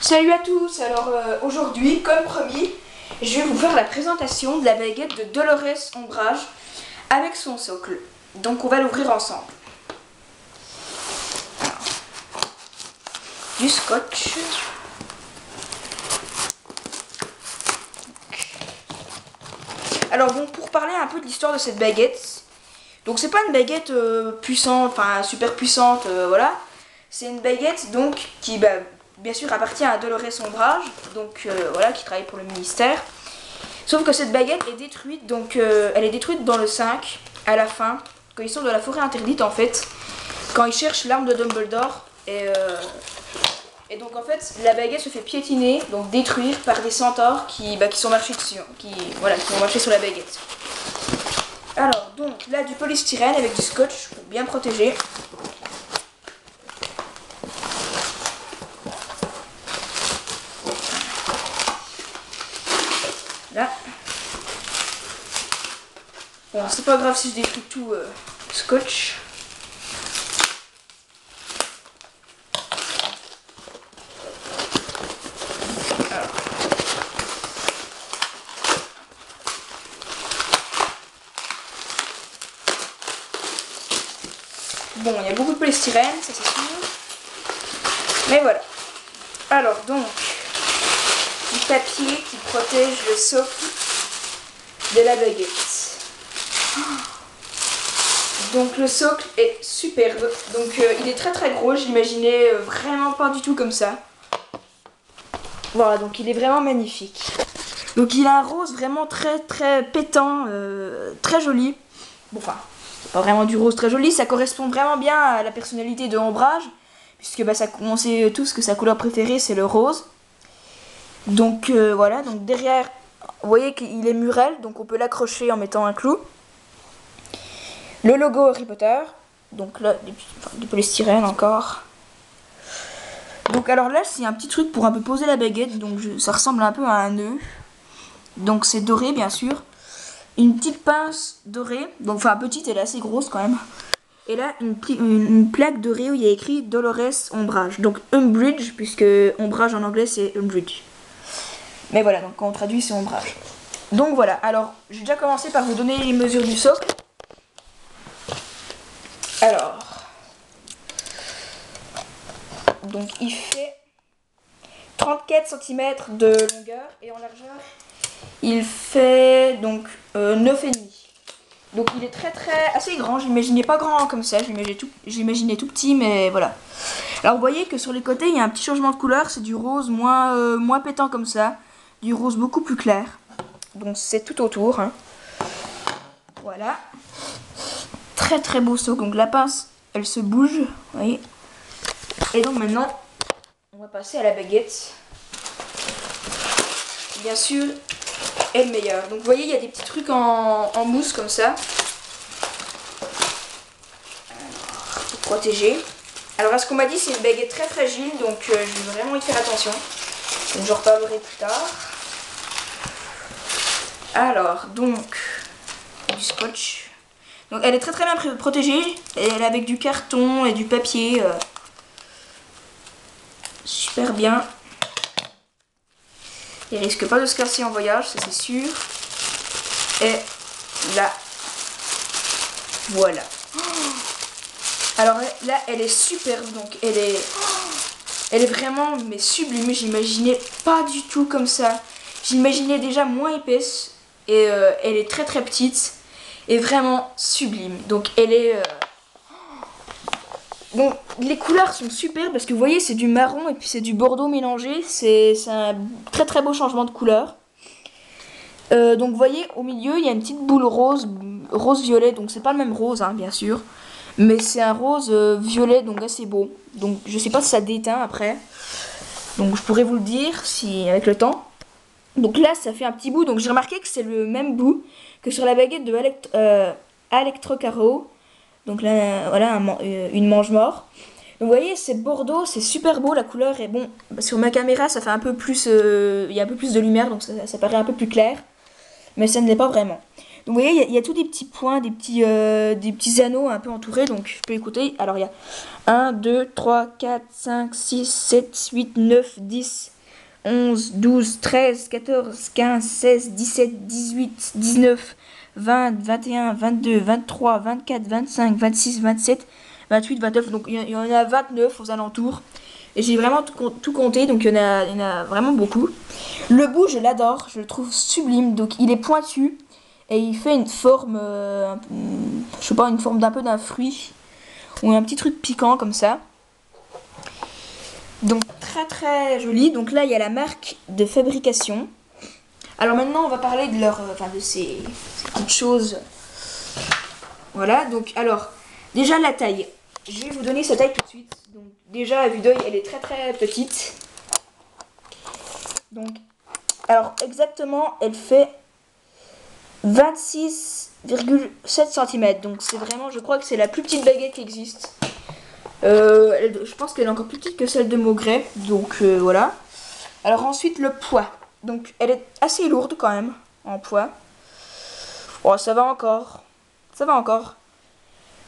Salut à tous, alors aujourd'hui, comme promis, je vais vous faire la présentation de la baguette de Dolores Ombrage avec son socle. Donc on va l'ouvrir ensemble. Alors, du scotch. Alors bon, pour parler un peu de l'histoire de cette baguette, donc c'est pas une baguette puissante, enfin super puissante, voilà. C'est une baguette donc qui bien sûr appartient à Dolores Ombrage, donc voilà, qui travaille pour le ministère. Sauf que cette baguette est détruite, donc elle est détruite dans le 5, à la fin, quand ils sont dans la forêt interdite en fait, quand ils cherchent l'arme de Dumbledore, et donc en fait la baguette se fait piétiner, donc détruire par des centaures qui sont marchés dessus, qui ont marché sur la baguette. Alors donc là du polystyrène avec du scotch pour bien protéger. Là. Bon, c'est pas grave si je détruis tout scotch. Alors. Bon, il y a beaucoup de polystyrène, ça c'est sûr. Mais voilà. Alors donc, du papier qui protège le socle de la baguette. Donc le socle est superbe. Donc il est très gros, je l'imaginais vraiment pas du tout comme ça. Voilà, donc il est vraiment magnifique. Donc il a un rose vraiment très pétant, très joli. Bon, enfin, c'est pas vraiment du rose très joli, ça correspond vraiment bien à la personnalité de Ombrage, puisque on sait tous que sa couleur préférée c'est le rose. Donc voilà, donc derrière, vous voyez qu'il est murel, donc on peut l'accrocher en mettant un clou. Le logo Harry Potter, donc là, du polystyrène encore. Donc alors là, c'est un petit truc pour un peu poser la baguette, donc ça ressemble un peu à un nœud. Donc c'est doré bien sûr. Une petite pince dorée, donc enfin petite, elle est assez grosse quand même. Et là, une plaque dorée où il y a écrit Dolores Ombrage, donc Umbridge, puisque Ombrage en anglais c'est Umbridge. Mais voilà, donc quand on traduit c'est Ombrage. Donc voilà, alors j'ai déjà commencé par vous donner les mesures du socle. Alors, donc il fait 34 cm de longueur et en largeur il fait donc 9,5. Donc il est assez grand, je l'imaginais pas grand comme ça, j'imaginais tout petit, mais voilà. Alors vous voyez que sur les côtés il y a un petit changement de couleur, c'est du rose moins pétant comme ça, du rose beaucoup plus clair. Donc c'est tout autour, hein. Voilà. Très beau socle, donc la pince elle se bouge, vous voyez. Et donc maintenant on va passer à la baguette. Bien sûr est le meilleur. Donc vous voyez il y a des petits trucs en mousse comme ça. Alors, pour protéger. Alors à ce qu'on m'a dit c'est une baguette très fragile, donc je vais vraiment y faire attention. Donc j'en reparlerai plus tard. Alors donc du scotch. Donc elle est très bien protégée, elle est avec du carton et du papier, super bien. Elle risque pas de se casser en voyage, ça c'est sûr. Et là, voilà. Alors là elle est superbe, donc elle est vraiment mais sublime, j'imaginais pas du tout comme ça. J'imaginais déjà moins épaisse et elle est très petite. Et vraiment sublime. Donc elle est... Bon, les couleurs sont super parce que vous voyez c'est du marron et puis c'est du bordeaux mélangé. C'est un très beau changement de couleur. Donc vous voyez au milieu il y a une petite boule rose-violet. Donc c'est pas le même rose hein, bien sûr. Mais c'est un rose violet donc assez beau. Donc je sais pas si ça déteint après. Donc je pourrais vous le dire si avec le temps. Donc là ça fait un petit bout. Donc j'ai remarqué que c'est le même bout que sur la baguette de Electrocaro. Donc là, voilà, une mange-mort. Donc vous voyez, c'est bordeaux, c'est super beau, la couleur est bon. Sur ma caméra, ça fait un peu plus, il y a un peu plus de lumière, donc ça paraît un peu plus clair. Mais ça ne l'est pas vraiment. Donc vous voyez, il y a tous des petits points, des petits anneaux un peu entourés, donc je peux écouter. Alors il y a 1, 2, 3, 4, 5, 6, 7, 8, 9, 10, 11, 12, 13, 14, 15, 16, 17, 18, 19, 20, 21, 22, 23, 24, 25, 26, 27, 28, 29. Donc il y en a 29 aux alentours. Et j'ai vraiment tout compté, donc il y en a vraiment beaucoup. Le bout, je l'adore, je le trouve sublime. Donc il est pointu et il fait une forme, je sais pas, une forme d'un peu d'un fruit ou un petit truc piquant comme ça. Donc très très joli. Donc là il y a la marque de fabrication. Alors maintenant on va parler de leur, de ces petites choses. Voilà. Donc alors déjà la taille. Je vais vous donner sa taille tout de suite. Donc déjà à vue d'œil elle est très très petite. Donc alors exactement elle fait 26,7 cm. Donc c'est vraiment, je crois que c'est la plus petite baguette qui existe. Je pense qu'elle est encore plus petite que celle de Maugret. Donc voilà. Alors ensuite le poids. Donc elle est assez lourde quand même en poids. Oh ça va encore. Ça va encore.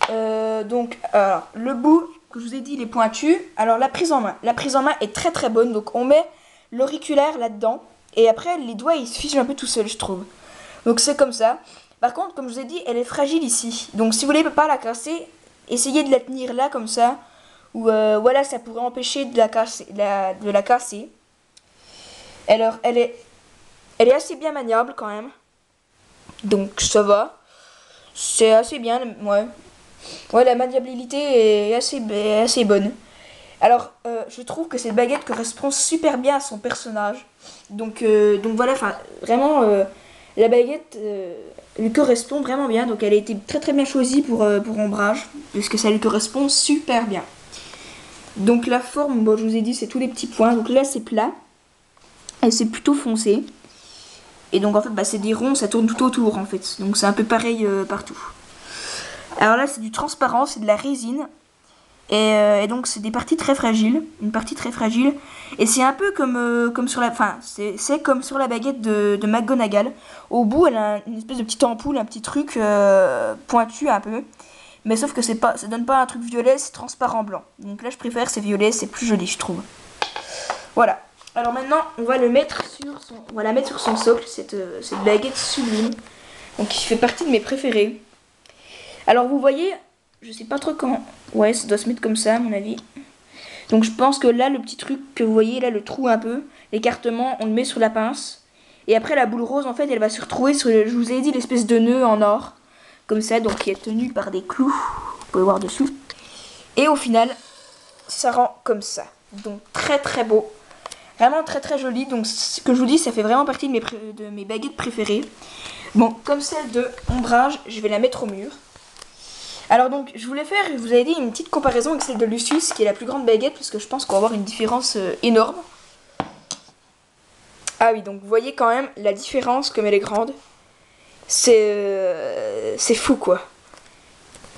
Donc alors, le bout que je vous ai dit il est pointu. Alors la prise en main. La prise en main est très très bonne. Donc on met l'auriculaire là-dedans. Et après les doigts ils se figent un peu tout seuls je trouve. Donc c'est comme ça. Par contre comme je vous ai dit elle est fragile ici. Donc si vous voulez pas la casser, essayez de la tenir là comme ça. Ou voilà ça pourrait empêcher de la casser. Alors elle est assez bien maniable quand même. Donc ça va. C'est assez bien. Ouais. Ouais la maniabilité est assez bonne. Alors je trouve que cette baguette correspond super bien à son personnage. Donc voilà, enfin vraiment la baguette lui correspond vraiment bien. Donc elle a été très très bien choisie pour Ombrage. Puisque ça lui correspond super bien. Donc la forme, bon, je vous ai dit, c'est tous les petits points. Donc là, c'est plat. Et c'est plutôt foncé. Et donc en fait, c'est des ronds, ça tourne tout autour en fait. Donc c'est un peu pareil partout. Alors là, c'est du transparent, c'est de la résine. Et donc c'est des parties très fragiles. Une partie très fragile. Et c'est un peu comme sur la... Enfin, c'est comme sur la baguette de McGonagall. Au bout, elle a une espèce de petite ampoule, un petit truc pointu un peu. Mais sauf que ça donne pas un truc violet, c'est transparent blanc. Donc là je préfère, c'est violet, c'est plus joli je trouve. Voilà. Alors maintenant on va la mettre sur son socle, cette baguette sublime. Donc qui fait partie de mes préférés. Alors vous voyez, je sais pas trop comment. Ouais, ça doit se mettre comme ça à mon avis. Donc je pense que là le petit truc que vous voyez, là le trou un peu, l'écartement, on le met sur la pince. Et après la boule rose en fait elle va se retrouver sur, je vous ai dit, l'espèce de nœud en or. Comme ça, donc qui est tenu par des clous. Vous pouvez voir dessous. Et au final, ça rend comme ça. Donc très très beau. Vraiment très très joli. Donc ce que je vous dis, ça fait vraiment partie de mes baguettes préférées. Bon, comme celle de Ombrage, je vais la mettre au mur. Alors donc, je voulais faire, je vous avais dit, une petite comparaison avec celle de Lucius, qui est la plus grande baguette, parce que je pense qu'on va avoir une différence énorme. Ah oui, donc vous voyez quand même la différence comme elle est grande. C'est fou quoi.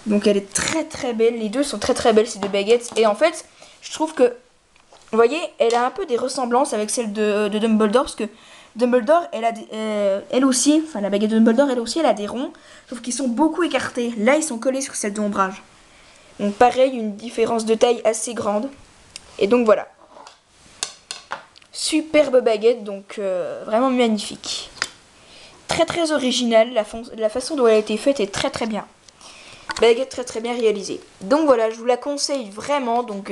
Donc elle est très très belle. Les deux sont très très belles ces deux baguettes. Et en fait je trouve que, vous voyez, elle a un peu des ressemblances avec celle de Dumbledore. Parce que Dumbledore elle aussi, enfin la baguette de Dumbledore elle aussi elle a des ronds. Sauf qu'ils sont beaucoup écartés. Là ils sont collés sur celle d'Ombrage. Donc pareil, une différence de taille assez grande. Et donc voilà. Superbe baguette, donc vraiment magnifique. Très très originale, la façon dont elle a été faite est très très bien. Baguette très très bien réalisée. Donc voilà, je vous la conseille vraiment, donc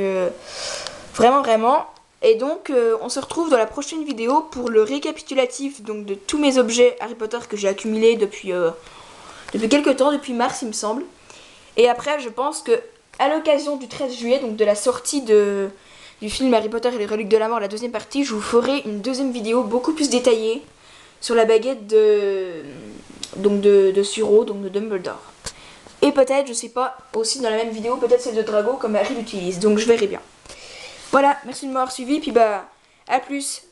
vraiment. Et donc on se retrouve dans la prochaine vidéo pour le récapitulatif donc, de tous mes objets Harry Potter que j'ai accumulés depuis quelques temps, depuis mars il me semble. Et après je pense que à l'occasion du 13 juillet, donc de la sortie du film Harry Potter et les reliques de la mort, la deuxième partie, je vous ferai une deuxième vidéo beaucoup plus détaillée sur la baguette de Suro, donc de Dumbledore. Et peut-être, je sais pas, aussi dans la même vidéo, peut-être celle de Drago comme Harry l'utilise. Donc je verrai bien. Voilà, merci de m'avoir suivi, puis à plus.